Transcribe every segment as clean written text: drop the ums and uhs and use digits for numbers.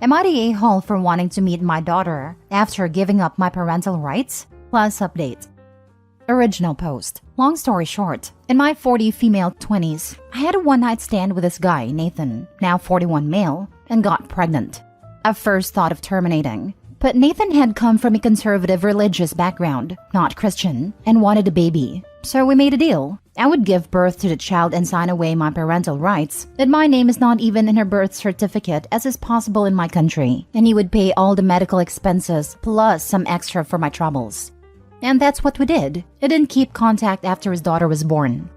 Am I the a-hole for wanting to meet my daughter after giving up my parental rights? Plus update. Original post. Long story short, in my 40 female 20s, I had a one-night stand with this guy, Nathan, now 41 male, and got pregnant. I first thought of terminating, but Nathan had come from a conservative religious background, not Christian, and wanted a baby. So we made a deal. I would give birth to the child and sign away my parental rights, that my name is not even in her birth certificate as is possible in my country, and he would pay all the medical expenses plus some extra for my troubles. And that's what we did. I didn't keep contact after his daughter was born.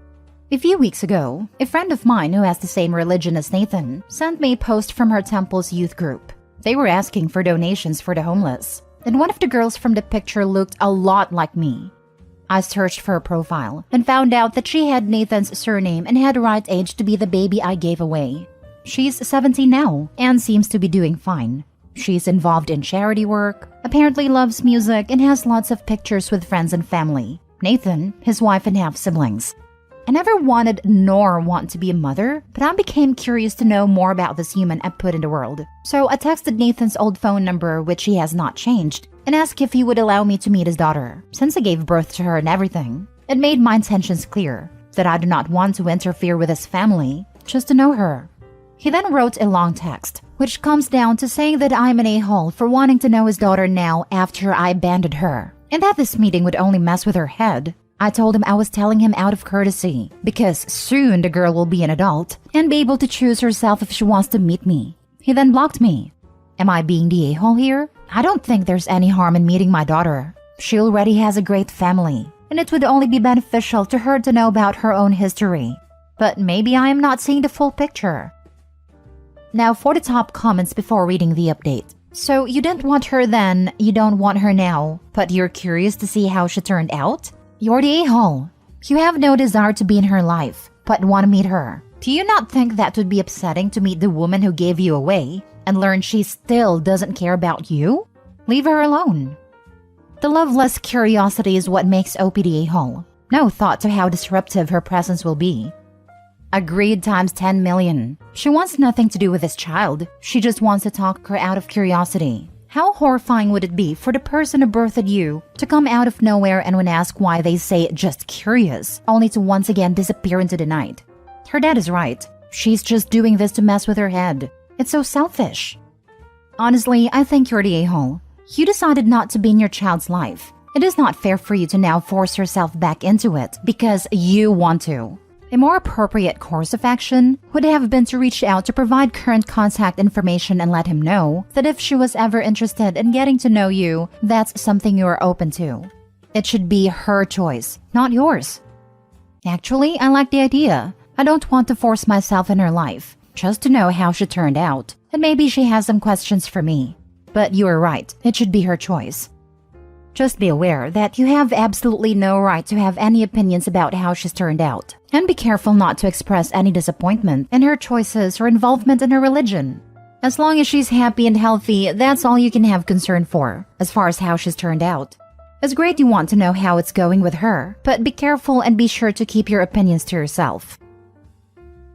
A few weeks ago, a friend of mine who has the same religion as Nathan sent me a post from her temple's youth group. They were asking for donations for the homeless, and one of the girls from the picture looked a lot like me. I searched for her profile and found out that she had Nathan's surname and had the right age to be the baby I gave away. She's 17 now and seems to be doing fine. She's involved in charity work, apparently loves music, and has lots of pictures with friends and family. Nathan, his wife, and half-siblings. I never wanted nor want to be a mother, but I became curious to know more about this human I put in the world. So I texted Nathan's old phone number, which he has not changed, and asked if he would allow me to meet his daughter, since I gave birth to her and everything. It made my intentions clear, that I do not want to interfere with his family, just to know her. He then wrote a long text, which comes down to saying that I'm an a-hole for wanting to know his daughter now after I abandoned her, and that this meeting would only mess with her head. I told him I was telling him out of courtesy, because soon the girl will be an adult and be able to choose herself if she wants to meet me. He then blocked me. Am I being the a-hole here? I don't think there's any harm in meeting my daughter. She already has a great family, and it would only be beneficial to her to know about her own history. But maybe I am not seeing the full picture. Now for the top comments before reading the update. So you didn't want her then, you don't want her now, but you're curious to see how she turned out? You're the a-hole. You have no desire to be in her life, but want to meet her. Do you not think that would be upsetting to meet the woman who gave you away and learn she still doesn't care about you? Leave her alone. The loveless curiosity is what makes OP the a-hole. No thought to how disruptive her presence will be. Agreed times 10 million. She wants nothing to do with this child. She just wants to talk her out of curiosity. How horrifying would it be for the person who birthed you to come out of nowhere and when asked why they say just curious, only to once again disappear into the night? Her dad is right. She's just doing this to mess with her head. It's so selfish. Honestly, I think you're the a-hole. You decided not to be in your child's life. It is not fair for you to now force yourself back into it because you want to. A more appropriate course of action would have been to reach out to provide current contact information and let him know that if she was ever interested in getting to know you, that's something you are open to. It should be her choice, not yours. Actually, I like the idea. I don't want to force myself in her life, just to know how she turned out, and maybe she has some questions for me. But you are right, it should be her choice. Just be aware that you have absolutely no right to have any opinions about how she's turned out. And be careful not to express any disappointment in her choices or involvement in her religion. As long as she's happy and healthy, that's all you can have concern for, as far as how she's turned out. It's great you want to know how it's going with her, but be careful and be sure to keep your opinions to yourself.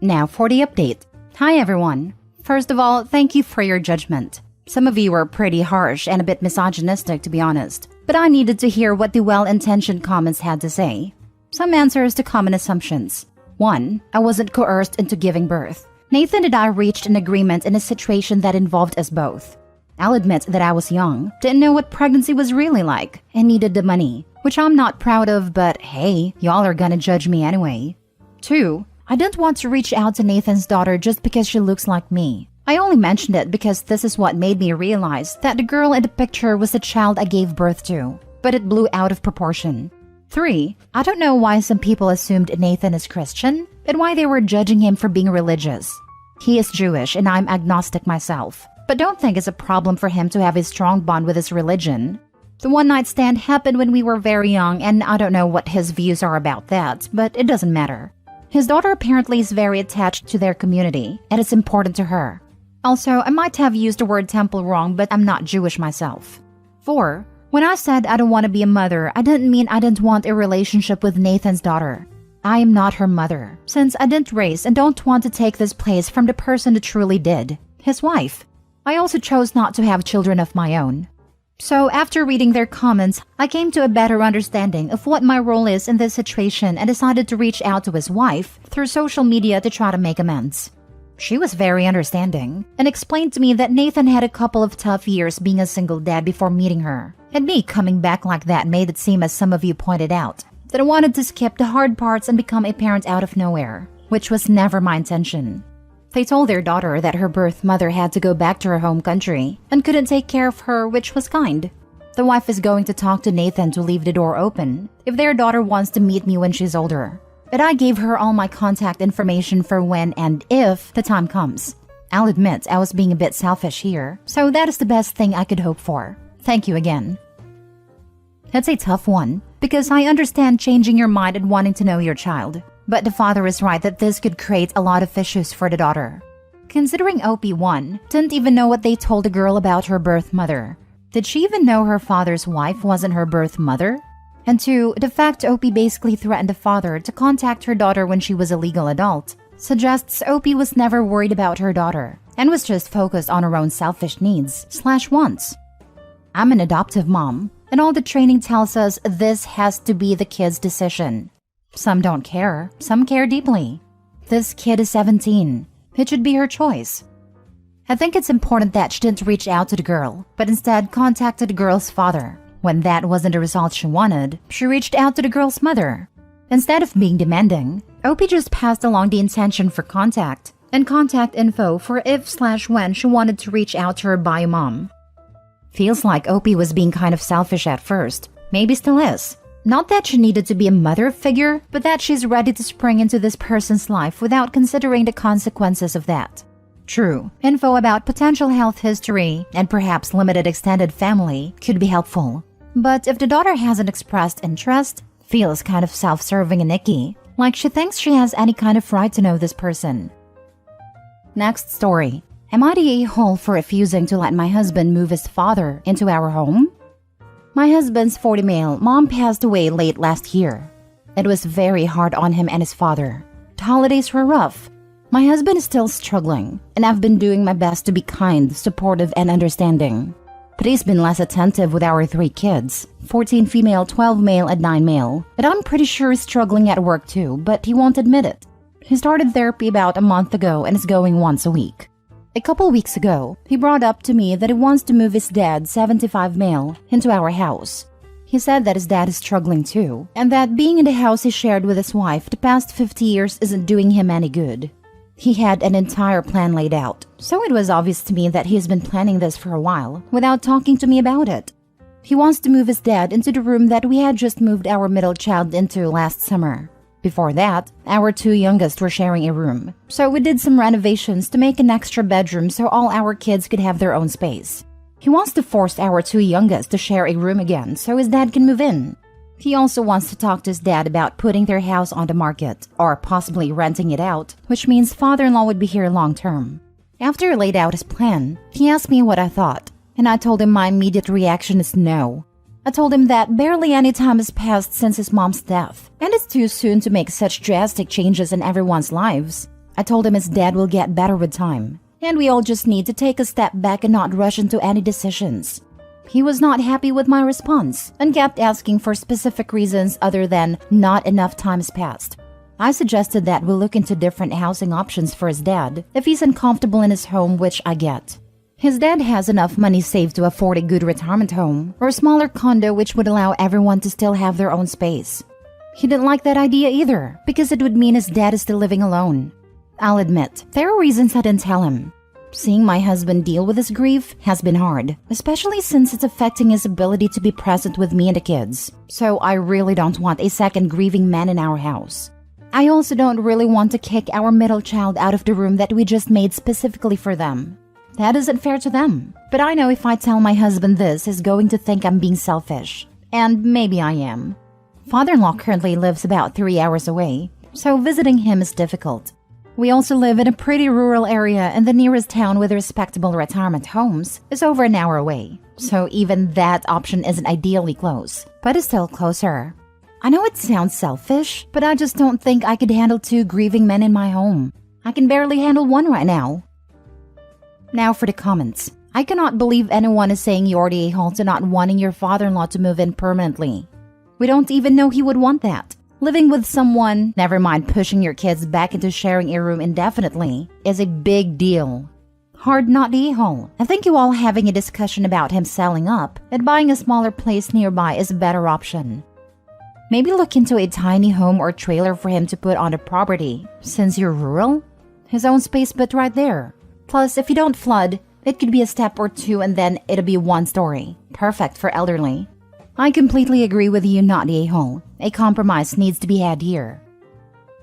Now for the update. Hi everyone. First of all, thank you for your judgment. Some of you were pretty harsh and a bit misogynistic, to be honest. But I needed to hear what the well-intentioned comments had to say. Some answers to common assumptions. 1. I wasn't coerced into giving birth. Nathan and I reached an agreement in a situation that involved us both. I'll admit that I was young, didn't know what pregnancy was really like, and needed the money, which I'm not proud of, but hey, y'all are gonna judge me anyway. 2. I didn't want to reach out to Nathan's daughter just because she looks like me. I only mentioned it because this is what made me realize that the girl in the picture was the child I gave birth to, but it blew out of proportion. 3. I don't know why some people assumed Nathan is Christian and why they were judging him for being religious. He is Jewish and I'm agnostic myself, but don't think it's a problem for him to have a strong bond with his religion. The one-night stand happened when we were very young and I don't know what his views are about that, but it doesn't matter. His daughter apparently is very attached to their community and it's important to her. Also, I might have used the word temple wrong, but I'm not Jewish myself. 4. When I said I don't want to be a mother, I didn't mean I didn't want a relationship with Nathan's daughter. I am not her mother, since I didn't raise and don't want to take this place from the person who truly did, his wife. I also chose not to have children of my own. So after reading their comments, I came to a better understanding of what my role is in this situation and decided to reach out to his wife through social media to try to make amends. She was very understanding and explained to me that Nathan had a couple of tough years being a single dad before meeting her, and me coming back like that made it seem, as some of you pointed out, that I wanted to skip the hard parts and become a parent out of nowhere, which was never my intention. They told their daughter that her birth mother had to go back to her home country and couldn't take care of her, which was kind. The wife is going to talk to Nathan to leave the door open if their daughter wants to meet me when she's older. But I gave her all my contact information for when and if the time comes. I'll admit I was being a bit selfish here, so that is the best thing I could hope for. Thank you again. That's a tough one, because I understand changing your mind and wanting to know your child. But the father is right that this could create a lot of issues for the daughter. Considering OP1 didn't even know what they told the girl about her birth mother. Did she even know her father's wife wasn't her birth mother? And 2, the fact OP basically threatened the father to contact her daughter when she was a legal adult suggests OP was never worried about her daughter and was just focused on her own selfish needs/wants. I'm an adoptive mom, and all the training tells us this has to be the kid's decision. Some don't care, some care deeply. This kid is 17. It should be her choice. I think it's important that she didn't reach out to the girl, but instead contacted the girl's father. When that wasn't the result she wanted, she reached out to the girl's mother. Instead of being demanding, OP just passed along the intention for contact and contact info for if/when she wanted to reach out to her bio mom. Feels like OP was being kind of selfish at first, maybe still is. Not that she needed to be a mother figure, but that she's ready to spring into this person's life without considering the consequences of that. True, info about potential health history and perhaps limited extended family could be helpful. But if the daughter hasn't expressed interest, feels kind of self-serving and icky, like she thinks she has any kind of right to know this person. Next story. Am I the a-hole for refusing to let my husband move his father into our home? My husband's 40 male mom passed away late last year. It was very hard on him and his father. The holidays were rough. My husband is still struggling, and I've been doing my best to be kind, supportive, and understanding. But he's been less attentive with our 3 kids, 14 female, 12 male, and 9 male. And I'm pretty sure he's struggling at work too, but he won't admit it. He started therapy about a month ago and is going once a week. A couple weeks ago, he brought up to me that he wants to move his dad, 75 male, into our house. He said that his dad is struggling too, and that being in the house he shared with his wife the past 50 years isn't doing him any good. He had an entire plan laid out, so it was obvious to me that he's been planning this for a while without talking to me about it. He wants to move his dad into the room that we had just moved our middle child into last summer. Before that, our 2 youngest were sharing a room, so we did some renovations to make an extra bedroom so all our kids could have their own space. He wants to force our 2 youngest to share a room again so his dad can move in. He also wants to talk to his dad about putting their house on the market, or possibly renting it out, which means father-in-law would be here long term. After he laid out his plan, he asked me what I thought, and I told him my immediate reaction is no. I told him that barely any time has passed since his mom's death, and it's too soon to make such drastic changes in everyone's lives. I told him his dad will get better with time, and we all just need to take a step back and not rush into any decisions. He was not happy with my response and kept asking for specific reasons other than not enough time has passed. I suggested that we look into different housing options for his dad if he's uncomfortable in his home, which I get. His dad has enough money saved to afford a good retirement home or a smaller condo which would allow everyone to still have their own space. He didn't like that idea either because it would mean his dad is still living alone. I'll admit, there are reasons I didn't tell him. Seeing my husband deal with his grief has been hard, especially since it's affecting his ability to be present with me and the kids. So I really don't want a second grieving man in our house. I also don't really want to kick our middle child out of the room that we just made specifically for them. That isn't fair to them. But I know if I tell my husband this, he's going to think I'm being selfish. And maybe I am. Father-in-law currently lives about 3 hours away, so visiting him is difficult. We also live in a pretty rural area, and the nearest town with respectable retirement homes is over an hour away. So even that option isn't ideally close, but it's still closer. I know it sounds selfish, but I just don't think I could handle 2 grieving men in my home. I can barely handle 1 right now. Now for the comments. I cannot believe anyone is saying you're the a-hole to not wanting your father-in-law to move in permanently. We don't even know he would want that. Living with someone, never mind pushing your kids back into sharing a room indefinitely, is a big deal. Hard not the a-hole. I think you all having a discussion about him selling up and buying a smaller place nearby is a better option. Maybe look into a tiny home or trailer for him to put on the property. Since you're rural, his own space but right there. Plus, if you don't flood, it could be a step or two and then it'll be one story. Perfect for elderly. I completely agree with you, not the a-hole. A compromise needs to be had here.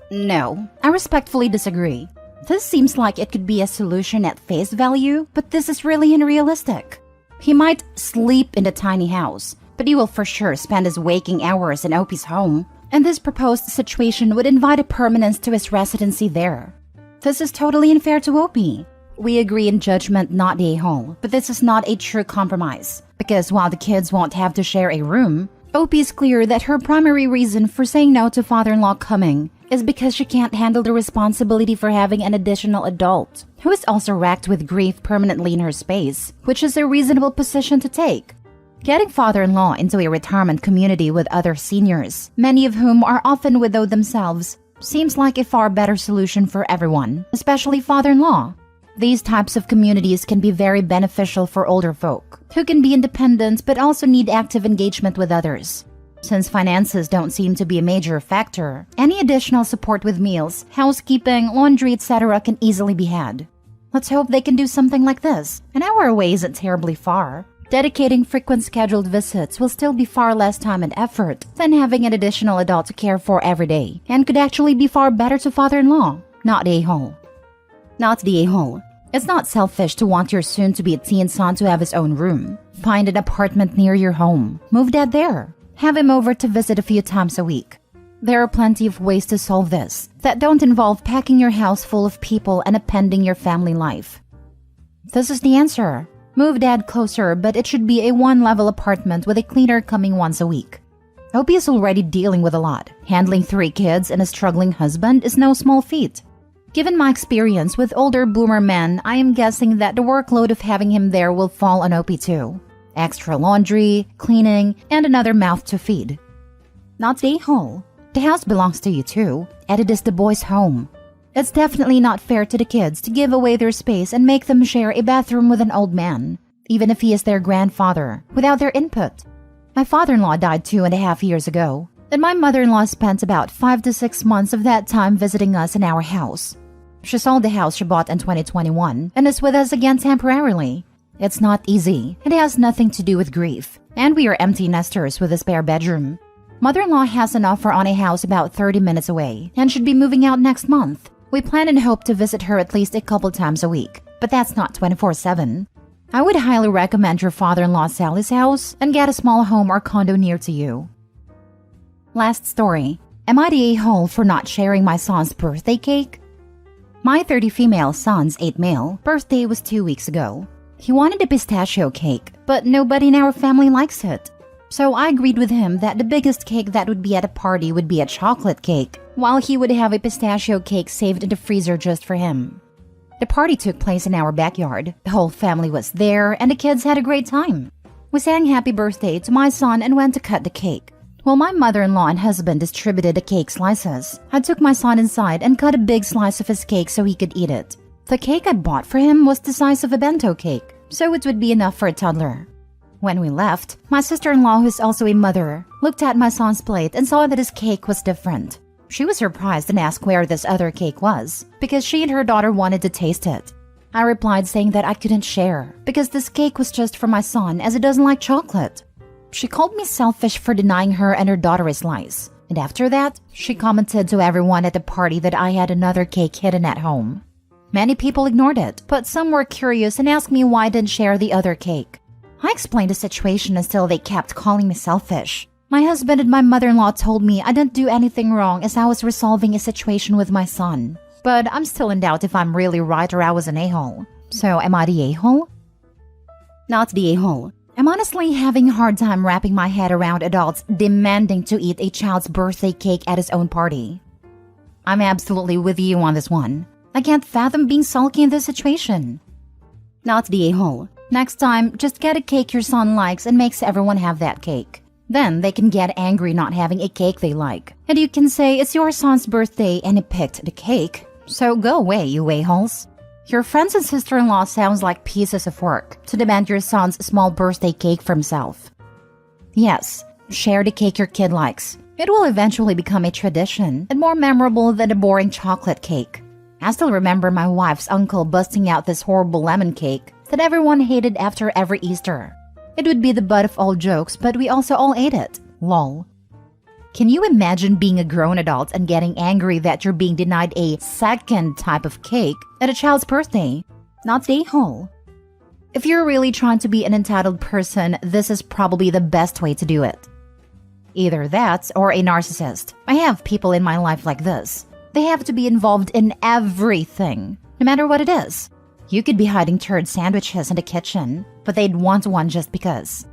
No, I respectfully disagree. This seems like it could be a solution at face value, but this is really unrealistic. He might sleep in the tiny house, but he will for sure spend his waking hours in Opie's home, and this proposed situation would invite a permanence to his residency there. This is totally unfair to Opie. We agree in judgment, not the a-hole, but this is not a true compromise, because while the kids won't have to share a room, Opie is clear that her primary reason for saying no to father-in-law coming is because she can't handle the responsibility for having an additional adult, who is also racked with grief permanently in her space, which is a reasonable position to take. Getting father-in-law into a retirement community with other seniors, many of whom are often widowed themselves, seems like a far better solution for everyone, especially father-in-law. These types of communities can be very beneficial for older folk, who can be independent but also need active engagement with others. Since finances don't seem to be a major factor, any additional support with meals, housekeeping, laundry, etc. can easily be had. Let's hope they can do something like this. An hour away isn't terribly far. Dedicating frequent scheduled visits will still be far less time and effort than having an additional adult to care for every day, and could actually be far better to father-in-law, not the a-hole. Not the a-hole. It's not selfish to want your soon-to-be teen son to have his own room. Find an apartment near your home. Move dad there. Have him over to visit a few times a week. There are plenty of ways to solve this that don't involve packing your house full of people and appending your family life. This is the answer. Move dad closer, but it should be a one-level apartment with a cleaner coming once a week. Opie is already dealing with a lot. Handling 3 kids and a struggling husband is no small feat. Given my experience with older boomer men, I am guessing that the workload of having him there will fall on Opie too. Extra laundry, cleaning, and another mouth to feed. Not the a-hole. The house belongs to you too, and it is the boys' home. It's definitely not fair to the kids to give away their space and make them share a bathroom with an old man, even if he is their grandfather, without their input. My father-in-law died 2.5 years ago, and my mother-in-law spent about 5 to 6 months of that time visiting us in our house. She sold the house she bought in 2021 and is with us again temporarily. It's not easy. It has nothing to do with grief. And we are empty nesters with a spare bedroom. Mother-in-law has an offer on a house about 30 minutes away and should be moving out next month. We plan and hope to visit her at least a couple times a week, but that's not 24/7. I would highly recommend your father-in-law sell his house and get a small home or condo near to you. Last story. Am I the a-hole for not sharing my son's birthday cake? My 30 female son's 8 male birthday was 2 weeks ago. He wanted a pistachio cake, but nobody in our family likes it. So I agreed with him that the biggest cake that would be at a party would be a chocolate cake, while he would have a pistachio cake saved in the freezer just for him. The party took place in our backyard. The whole family was there, and the kids had a great time. We sang happy birthday to my son and went to cut the cake. While my mother-in-law and husband distributed the cake slices, I took my son inside and cut a big slice of his cake so he could eat it. The cake I bought for him was the size of a bento cake, so it would be enough for a toddler. When we left, my sister-in-law, who is also a mother, looked at my son's plate and saw that his cake was different. She was surprised and asked where this other cake was, because she and her daughter wanted to taste it. I replied saying that I couldn't share, because this cake was just for my son as he doesn't like chocolate. She called me selfish for denying her and her daughter a slice, and after that, she commented to everyone at the party that I had another cake hidden at home. Many people ignored it, but some were curious and asked me why I didn't share the other cake. I explained the situation until they kept calling me selfish. My husband and my mother-in-law told me I didn't do anything wrong as I was resolving a situation with my son. But I'm still in doubt if I'm really right or I was an a-hole. So am I the a-hole? Not the a-hole. I'm honestly having a hard time wrapping my head around adults demanding to eat a child's birthday cake at his own party. I'm absolutely with you on this one. I can't fathom being sulky in this situation. Not the a-hole. Next time, just get a cake your son likes and makes everyone have that cake. Then they can get angry not having a cake they like. And you can say it's your son's birthday and he picked the cake. So go away, you a-holes. Your friends and sister-in-law sounds like pieces of work to demand your son's small birthday cake for himself. Yes, share the cake your kid likes. It will eventually become a tradition and more memorable than a boring chocolate cake. I still remember my wife's uncle busting out this horrible lemon cake that everyone hated after every Easter. It would be the butt of all jokes, but we also all ate it. Lol. Can you imagine being a grown adult and getting angry that you're being denied a second type of cake at a child's birthday? Not the whole. If you're really trying to be an entitled person, this is probably the best way to do it. Either that or a narcissist. I have people in my life like this. They have to be involved in everything, no matter what it is. You could be hiding turd sandwiches in the kitchen, but they'd want one just because.